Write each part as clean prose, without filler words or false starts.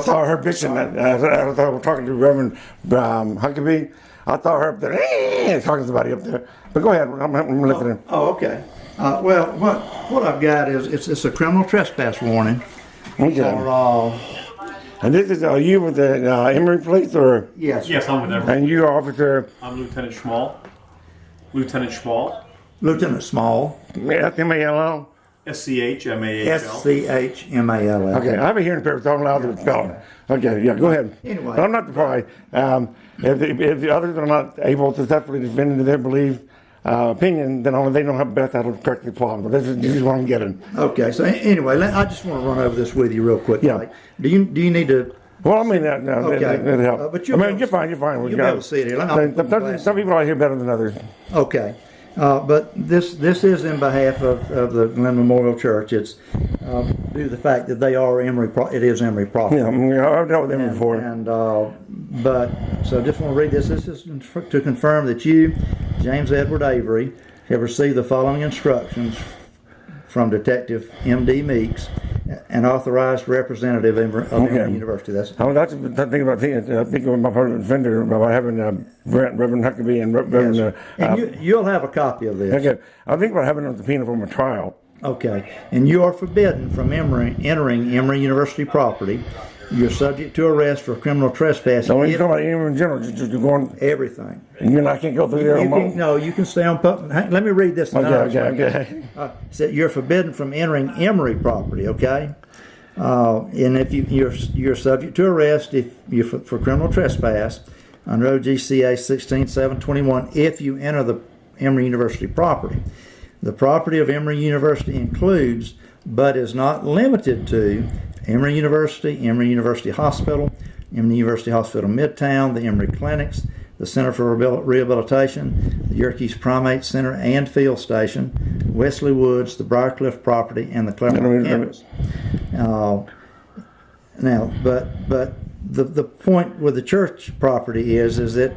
thought I heard Bishop. I thought we were talking to Reverend Huckabee. I thought I heard up there talking to somebody up there. But go ahead. I'm listening. Okay. Well, what I've got is it's a criminal trespass warning. Okay. And this is you with the Emory Police, or? Yes. Yes, I'm with Emory. And you, Officer? I'm Lieutenant Schmall. Lieutenant Schmall. Lieutenant Small. S-M-A-L-L? S-C-H-M-A-H-L. S-C-H-M-A-L-L. Okay, I have a hearing impairment, so I'm allowed to spell it. Okay, yeah, go ahead. Anyway. But I'm not surprised. If the others are not able to successfully defend their belief, opinion, then only they know how best how to correct the problem. This is what I'm getting. Okay, so anyway, I just want to run over this with you real quick. Yeah. Like, do you need to? Well, I mean, that helps. But you're fine. You're fine. You'll be able to see it here. Some people out here better than others. Okay. But this is in behalf of the Glen Memorial Church. It's due to the fact that they are Emory. It is Emory property. Yeah, I've dealt with them before. But so I just want to read this. This is to confirm that you, James Edward Avery, have received the following instructions from Detective M.D. Meeks, an authorized representative of Emory University. That's thinking about my public defender about having Reverend Huckabee and Reverend. Yes. And you'll have a copy of this. Okay, I think about having a subpoena for my trial. Okay, and you are forbidden from entering Emory University property. You're subject to arrest for criminal trespass. So when you talk about Emory in general, just going everything. I can't go through there. No, you can stay on public. Let me read this. Okay. So you're forbidden from entering Emory property. Okay, and if you're subject to arrest if you for criminal trespass under OGCA 16-721 if you enter the Emory University property. The property of Emory University includes, but is not limited to, Emory University Hospital, Emory University Hospital Midtown, the Emory Clinics, the Center for Rehabilitation, the Yerkes Primate Center and Field Station, Wesley Woods, the Briarcliff property, and the Claremont campus. But the point with the church property is that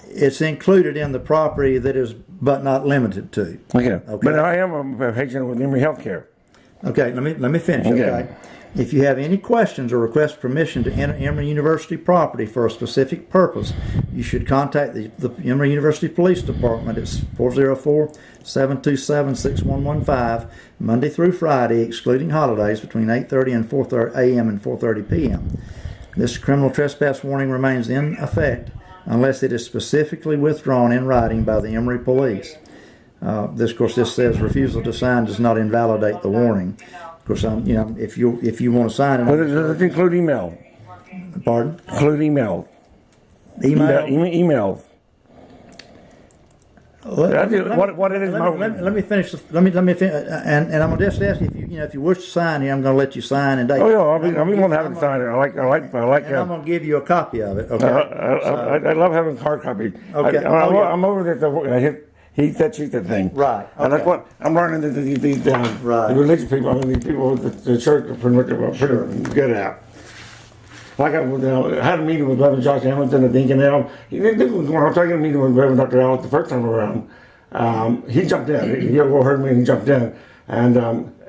it's included in the property that is but not limited to. Okay. But I am a patient with Emory Healthcare. Okay, let me finish. Okay. If you have any questions or request permission to enter Emory University property for a specific purpose, you should contact the Emory University Police Department. It's 404-727-6115, Monday through Friday, excluding holidays, between 8:30 and 4:30 a.m. and 4:30 p.m. This criminal trespass warning remains in effect unless it is specifically withdrawn in writing by the Emory Police. This says refusal to sign does not invalidate the warning. Of course, if you want to sign it. Does it include email? Pardon? Include email. Email. What it is? Let me finish. Let me finish. And I'm gonna just ask you if you wish to sign here, I'm gonna let you sign and date. Oh yeah, I mean, want to have it signed. I like. And I'm gonna give you a copy of it. Okay. I love having hard copies. Okay. I'm over there. He said, she said thing. Right. And that's what I'm learning that these the religious people, these people with the church are pretty good at. Like I had a meeting with Reverend Josh Hamilton at Deacon Elm. I was taking a meeting with Reverend Dr. Allen the first time around. He jumped in. He overheard me and he jumped in. And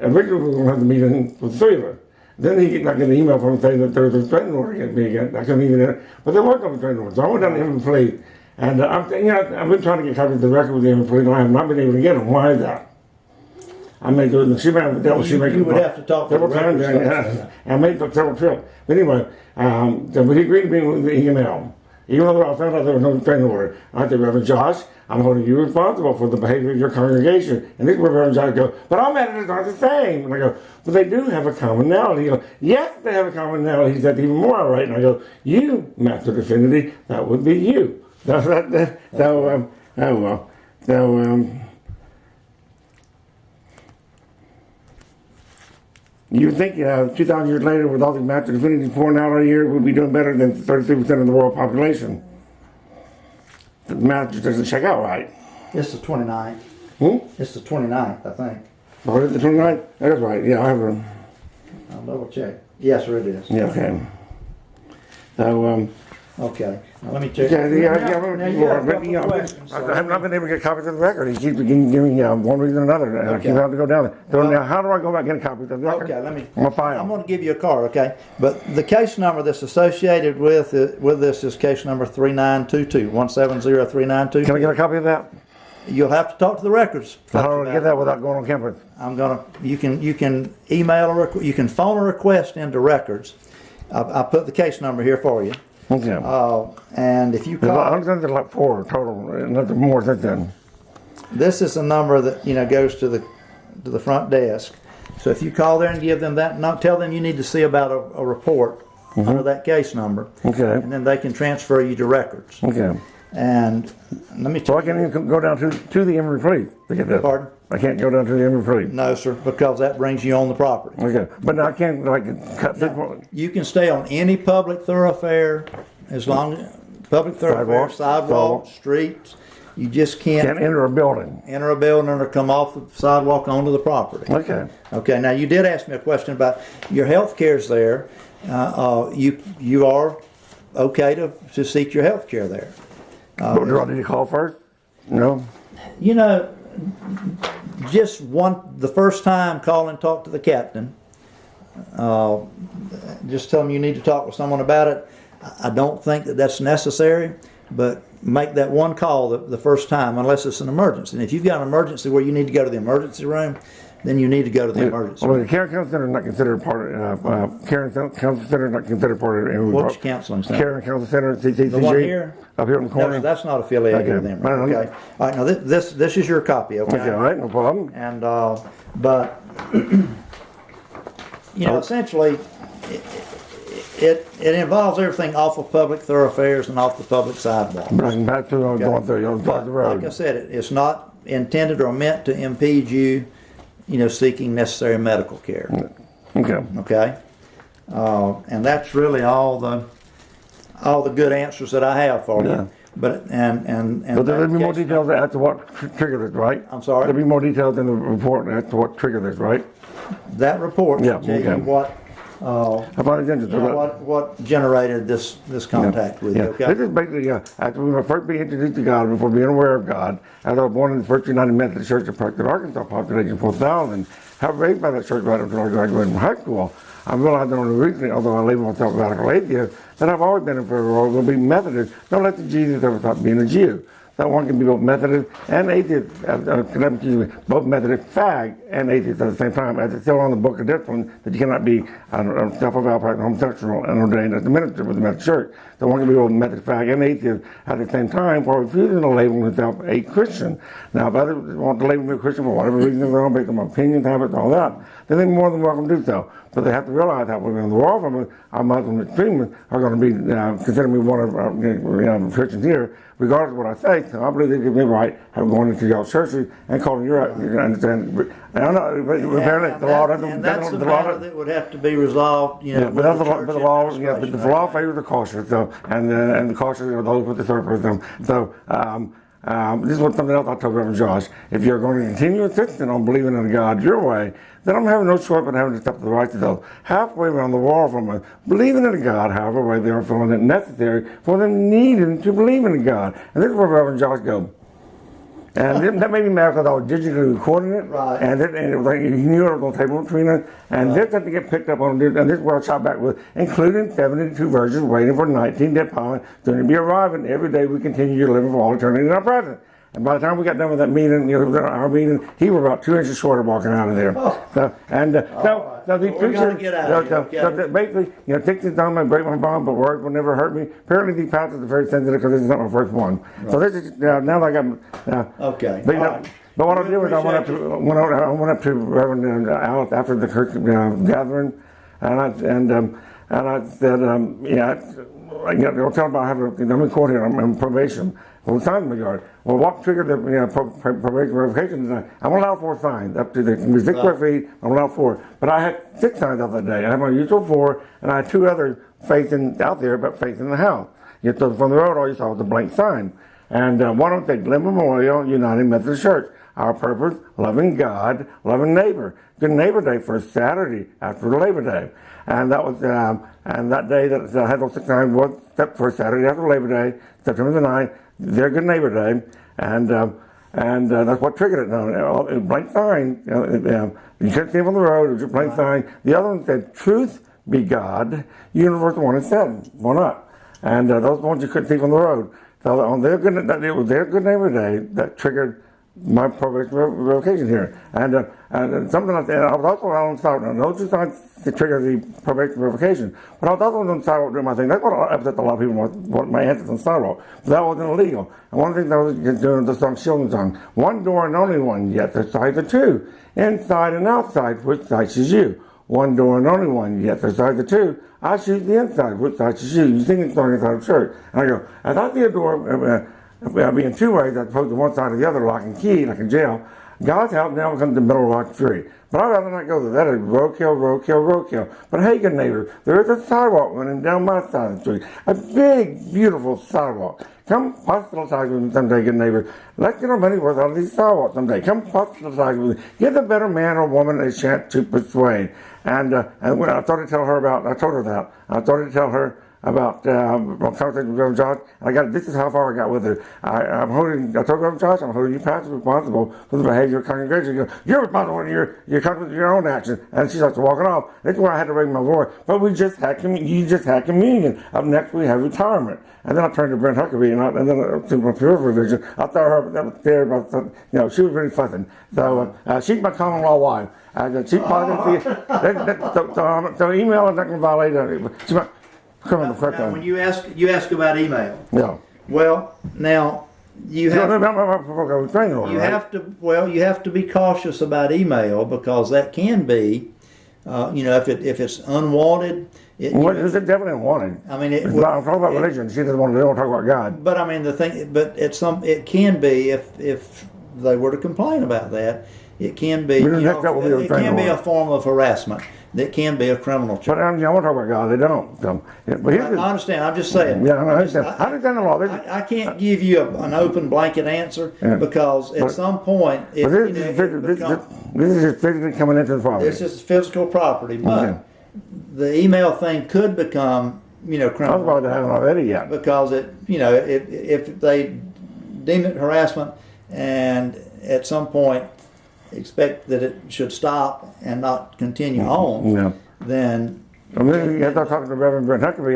originally we were going to have the meeting with the three of us. Then he got an email from him saying that there was a threatening order against me again. I couldn't even enter. But there was no threatening order. So I went down to him and played. And I've been trying to get copies of the record with the police. I have not been able to get them. Why is that? I may do it. You would have to talk to the record. I made several trips. But anyway, but he agreed to be with the email. Even though I found out there was no training order. I said, Reverend Josh, I'm holding you responsible for the behavior of your congregation. And this is where Reverend Josh goes, but all matters are the same. And I go, but they do have a commonality. He goes, yes, they have a commonality. He said, even more all right. And I go, you, Master Divinity, that would be you. You would think 2,000 years later, with all these Master Divinities pouring out our year, we'd be doing better than 33% of the world population. The math doesn't check out right. It's the 29th. It's the 29th, I think. Oh, is it the 29th? That's right. Yeah, I have room. I'll double check. Yes, sir, it is. Yeah, okay. So, Okay. Now let me check. Yeah, Now you got a couple of questions, I so have not been able to get copies of the record. He keeps giving me one reason or another. And I keep Okay. having to go down there. So Well- now, how do I go about getting copies of the record? Okay, let me. On my file. I'm going to give you a card, okay? But the case number that's associated with this is case number 3922, 1703922. Can I get a copy of that? You'll have to talk to the records. How do I get that without going on campus? You can email you can phone a request into records. I put the case number here for you. Okay. And if you I call, understand there's like 4 total, nothing more since then. this is a number that goes to the front desk. So if you call there and give them that, not tell them you need to see about a report under that case number. Okay. And then they can transfer you to records. Okay. And let me So tell I can't even go down to the Emory Police to get this? Pardon? I can't go down to the Emory Police? No, sir, because that brings you on the property. Okay. But now I can't cut this. You can stay on any public thoroughfare as long as public thoroughfare, sidewalk, streets. You just Can't can't enter a building. enter a building or come off the sidewalk onto the property. Okay. Okay. Now you did ask me a question about your health care's there. You are okay to seek your health care there. Do I need to call first? No. Just the first time, call and talk to the captain. Just tell them you need to talk with someone about it. I don't think that's necessary, but make that one call the first time unless it's an emergency. And if you've got an emergency where you need to go to the emergency room, then you need to go to the emergency Well, room. the Care Counseling Center is not considered part of, Care Counseling Center is not considered part of. Which counseling center? Care Counseling Center, CCCG. The one here? Up here in the corner. No, that's not affiliated Okay. with them. Right on. Okay. All right. Now this is your copy. Okay. Okay, all right, no problem. And but essentially, it involves everything off of public thoroughfares and off the public sidewalk. But I can pass through, I'm going through, you'll But cross the road. like I said, it's not intended or meant to impede you, seeking necessary medical care. Okay. Okay, and that's really all the good answers that I have for Yeah. you. But and But there'll be more case- details as to what triggered this, right? I'm sorry? There'll be more details in the report as to what triggered this, right? That report will Yeah, tell you okay. what. I find it interesting. What generated this contact with you? Yeah. Okay. This is basically, after we were first being introduced to God, before being aware of God, as I was born in the First United Methodist Church of Prescott, Arkansas, population 4,000, I was raised by that church right up until I graduated from high school. I realized only recently, although I label myself a radical atheist, that I've always been in favor of will be Methodist. Don't let the Jesus ever stop being a Jew. That one can be both Methodist and atheist, both Methodist fag and atheist at the same time, as it's still on the book of discipline that you cannot be self-avowed practicing homosexual and ordained as a minister with the Methodist Church. So one can be both Methodist fag and atheist at the same time for refusing to label himself a Christian. Now, if others want to label me a Christian for whatever reason they're on, based on my opinions, habits, all that, then they're more than welcome to do so. But they have to realize that we're in the world from our Muslim extremists are going to be considering me one of Christians here, regardless of what I say. So I believe they give me right of going into y'all churches and calling you out. You understand? And I know, but apparently the law doesn't. That's a matter that would have to be resolved. Yeah, but that's but the law. Yeah, but the law favors the cautious. So and the cautious are those with the third them. So. This is something else I told Reverend Josh. If you're going to continue insisting on believing in God your way, then I'm having no choice but having to step to the right to those halfway around the wall from us, believing in God, however way they are feeling it necessary for them needing to believe in God. And this is where Reverend Josh goes. And that made me mad because I was digitally recording it. Right. And it was like, he knew it was on the table between us. And this had to get picked up on, and this is what I shot back with, including 72 virgins waiting for 19 dead pilots soon to be arriving. Every day we continue to live for all eternity in our present. And by the time we got done with that meeting, our meeting, he was about 2 inches short of walking out of there. Oh. So these preachers, basically, take this down and break my bond, but words will never hurt me. Apparently, these pastors are very sensitive because this is not my first one. Right. So this is now that I got. Okay. But what I did was I went up to Reverend Alice after the church gathering, and I said, they'll tell about having. I'm in court here. I'm on probation. Well, signs in my yard. Well, what triggered the probation revocation? I'm allowed 4 signs up to the 6 square feet. I'm allowed 4, but I had 6 signs out that day. I had my usual 4, and I had 2 others facing out there, but facing the house. So from the road, all you saw was a blank sign. And one of them said, Glen Memorial United Methodist Church. Our purpose, loving God, loving neighbor. Good Neighbor Day for Saturday after Labor Day. And that was, and that day that had those 69 was for Saturday after Labor Day, September the 9th, their Good Neighbor Day. And that's what triggered it. Blank sign. You couldn't see him on the road. It was a blank sign. The other one said, "Truth be God." Universe 1 and 7. Why not? And those ones you couldn't see from the road. So on their good, it was their Good Neighbor Day that triggered my probation revocation hearing. And something like that. I was also on the sidewalk. Those two signs to trigger the probation revocation. But I was also on the sidewalk doing my thing. That's what upset a lot of people. What my answers on the sidewalk. But that wasn't illegal. And one of the things I was doing the song children's song. One door and only one. Yet the sides are two. Inside and outside. Which side is you? One door and only one. Yet the sides are two. I choose the inside. Which side is you? You sing the song inside of church. And I go, as I see a door. Being two ways, as opposed to one side or the other, lock and key, like in jail. God's house now becomes the middle of Rock Street. But I'd rather not go there. That is roadkill, roadkill, roadkill. But hey, good neighbor, there is a sidewalk running down my side of the street. A big, beautiful sidewalk. Come proselytize with me someday, good neighbor. Let's get our money worth out of these sidewalks someday. Come proselytize with me. Give a better man or woman a chance to persuade. And when I started to tell her about, I told her that. I started to tell her about conversation with Reverend Josh. This is how far I got with it. I told Reverend Josh, I'm holding you pastors responsible for the behavior of the congregation. You're responsible for your own actions. And she starts walking off. That's where I had to raise my voice. But you just had communion. Up next we have retirement. And then I turned to Brent Huckabee, and then to my peripheral vision, I thought her that was there about she was really fussing. So she's my common law wife. She's positive. So email is not going to violate. She's my now, when you ask about email. Yeah. Well, now you have you have to be cautious about email because that can be, if it's unwanted. It's definitely unwanted. I mean, I'm talking about religion. She doesn't want to. They don't talk about God. But I mean, it can be if they were to complain about that. It can be. It can be a form of harassment. That can be a criminal charge. But I want to talk about God. They don't. So, but I understand. I'm just saying. Yeah, I understand. I understand the law. I can't give you an open blanket answer because at some point, this is just physically coming into the property. It's just physical property, but the email thing could become, criminal. I was about to have it already, yeah. Because if they deem it harassment, and at some point expect that it should stop and not continue on, then... you have to talk to Reverend Brent Huckabee.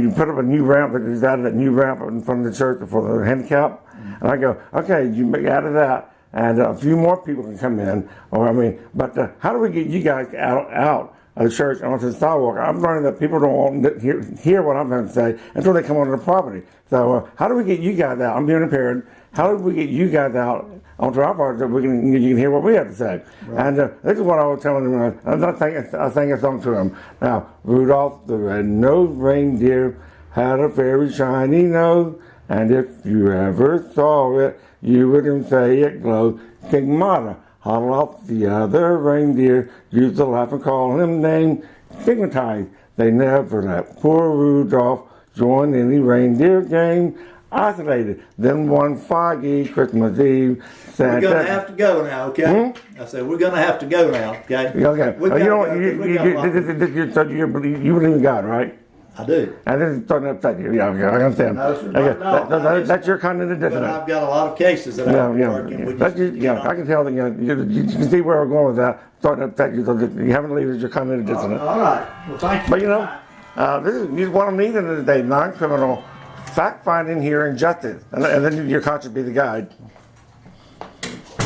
You put up a new ramp, that is added a new ramp in front of the church for the handicap. And I go, okay, you added that, and a few more people can come in. But how do we get you guys out of the church onto the sidewalk? I'm learning that people don't want to hear what I'm going to say until they come onto the property. So how do we get you guys out? I'm being impaired. How do we get you guys out onto our part so you can hear what we have to say? Right. And this is what I was telling him. I sang a song to him. Now, Rudolph the red-nosed reindeer had a very shiny nose, and if you ever saw it, you wouldn't say it glowed. Stigmata, huddle off the other reindeer, used to laugh and call him names. Stigmatized, they never let poor Rudolph join any reindeer game. Isolated. Then one foggy Christmas Eve. We're going to have to go now, okay? I said, we're going to have to go now, okay? Okay. You believe in God, right? I do. And this is starting to upset you. Yeah, okay, I understand. No, that's your cognitive dissonance. But I've got a lot of cases that I'm working with. I can tell that you can see where we're going with that. Starting to upset you, so that you haven't believed your cognitive dissonance. All right. Well, thank you. But this is what I'm needing today, non-criminal fact-finding, hearing, justice. And then your conscience be the guide.